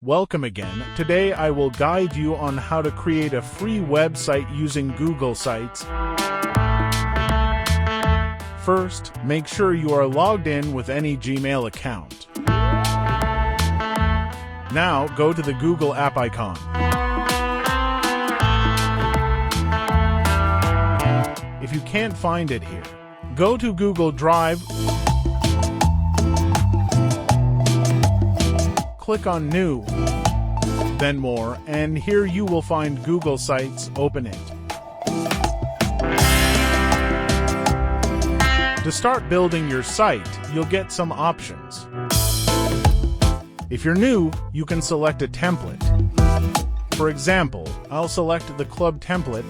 Welcome again. Today I will guide you on how to create a free website using Google Sites. First, make sure you are logged in with any Gmail account. Now, go to the Google app icon. If you can't find it here, go to Google Drive. Click on New, then More, and here you will find Google Sites. Open it. To start building your site, you'll get some options. If you're new, you can select a template. For example, I'll select the club template.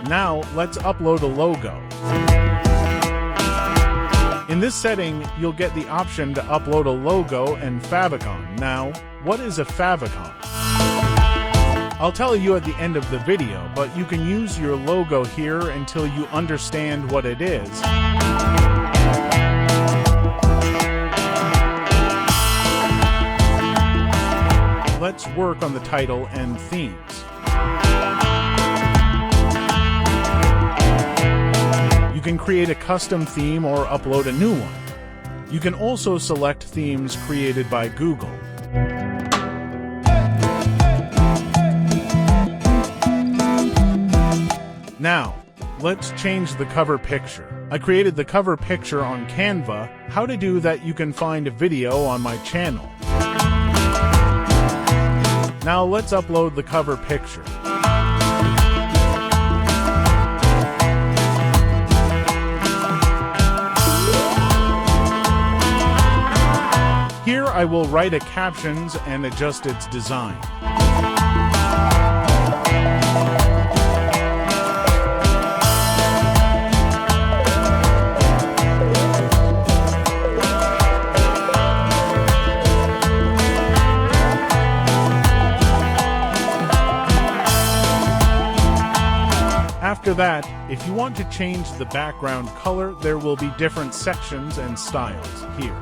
Now, let's upload a logo. In this setting, you'll get the option to upload a logo and favicon. Now, what is a favicon? I'll tell you at the end of the video, but you can use your logo here until you understand what it is. Let's work on the title and themes. You can create a custom theme or upload a new one. You can also select themes created by Google. Now, let's change the cover picture. I created the cover picture on Canva. How to do that you can find a video on my channel. Now let's upload the cover picture. Here I will write a captions and adjust its design. After that, if you want to change the background color, there will be different sections and styles here.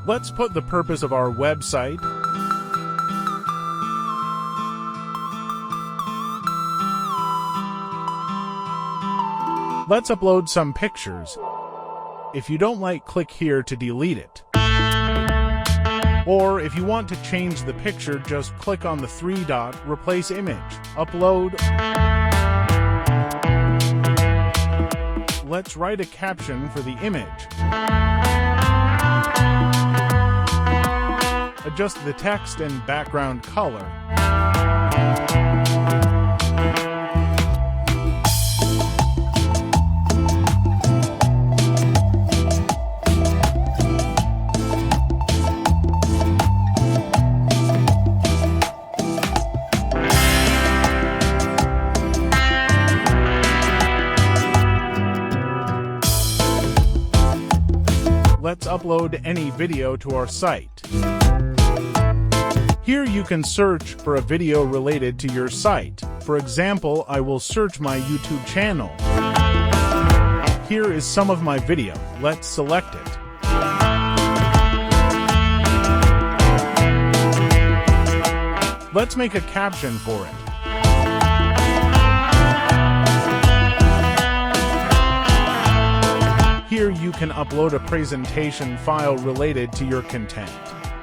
Let's put the purpose of our website. Let's upload some pictures. If you don't like, click here to delete it. Or if you want to change the picture, just click on the three-dot, replace image, upload. Let's write a caption for the image. Adjust the text and background color. Let's upload any video to our site. Here you can search for a video related to your site. For example, I will search my YouTube channel. Here is some of my video. Let's select it. Let's make a caption for it. Here you can upload a presentation file related to your content.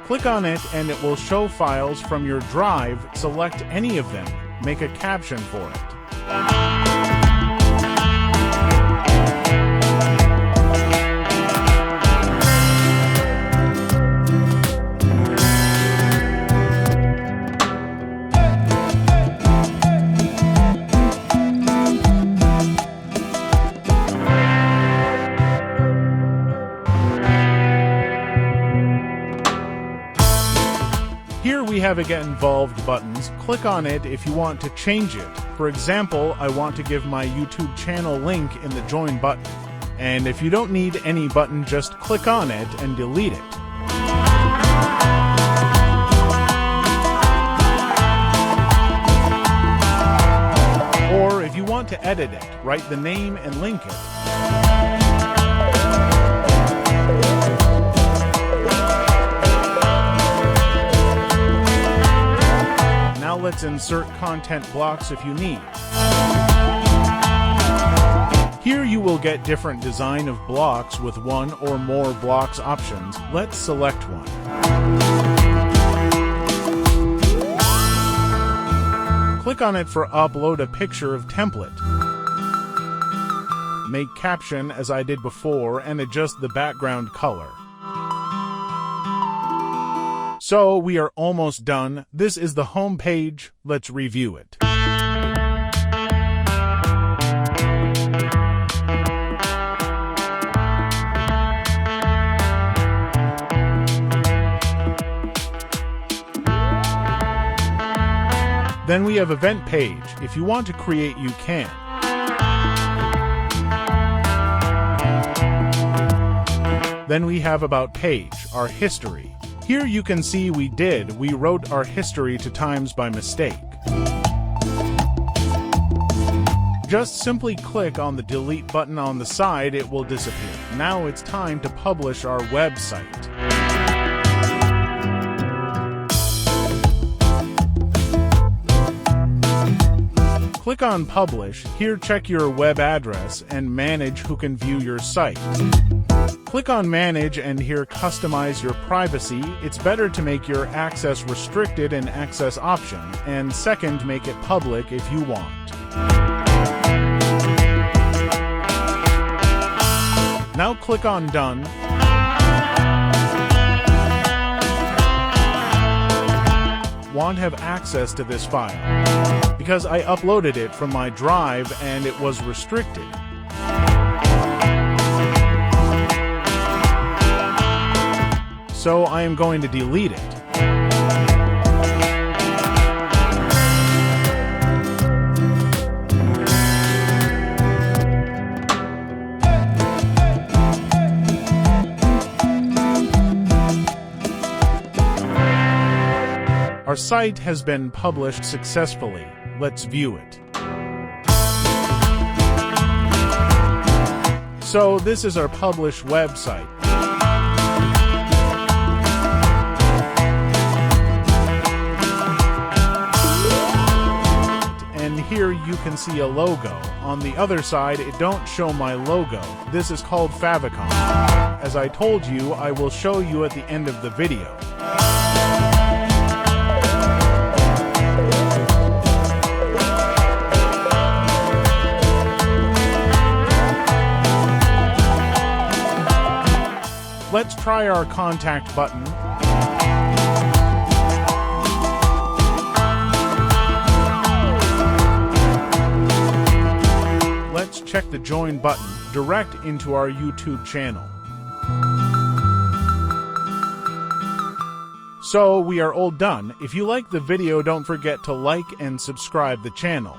Click on it and it will show files from your drive. Select any of them. Make a caption for it. Here we have a Get Involved buttons. Click on it if you want to change it. For example, I want to give my YouTube channel link in the Join button. And if you don't need any button, just click on it and delete it. want to edit it, write the name and link it. Now let's insert content blocks if you need. Here you will get different design of blocks with one or more blocks options. Let's select one. Click on it for upload a picture of template. Make caption as I did before and adjust the background color. So we are almost done. This is the home page. Let's review it. Then we have event page. If you want to create, you can. Then we have about page, our history. Here you can see we wrote our history 2 times by mistake. Just simply click on the delete button on the side, it will disappear. Now it's time to publish our website. Click on Publish. Here check your web address and manage who can view your site. Click on Manage and here customize your privacy. It's better to make your access restricted and access option, and second, make it public if you want. Now click on Done. Want to have access to this file because I uploaded it from my drive and it was restricted. So I am going to delete it. Our site has been published successfully. Let's view it. So this is our published website. And here you can see a logo. On the other side, it don't show my logo. This is called favicon. As I told you, I will show you at the end of the video. Let's try our contact button. Let's check the join button, direct into our YouTube channel. So we are all done. If you like the video, don't forget to like and subscribe the channel.